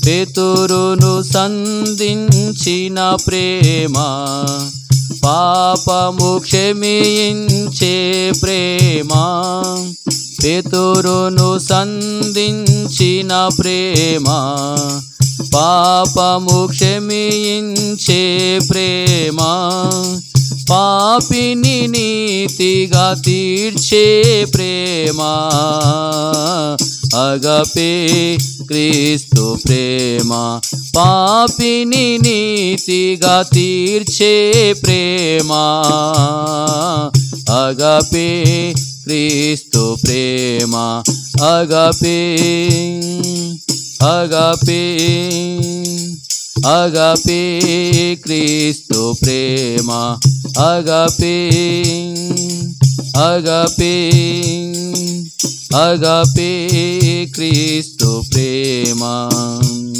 పేతురును సంధించిన ప్రేమ, పాపము క్షమించే ప్రేమ. పేతురును సంధించిన ప్రేమ, పాపము క్షమించే ప్రేమ. పాపిని నీతిగా తీర్చే ప్రేమ, అగపే క్రీస్తు ప్రేమ. పాపిని నీతిగా తీర్చే ప్రేమ, అగపే క్రీస్తు ప్రేమ. అగపే అగపే అగపే క్రీస్తు ప్రేమ. అగపే అగపే అగపే క్రీస్తు ప్రేమ.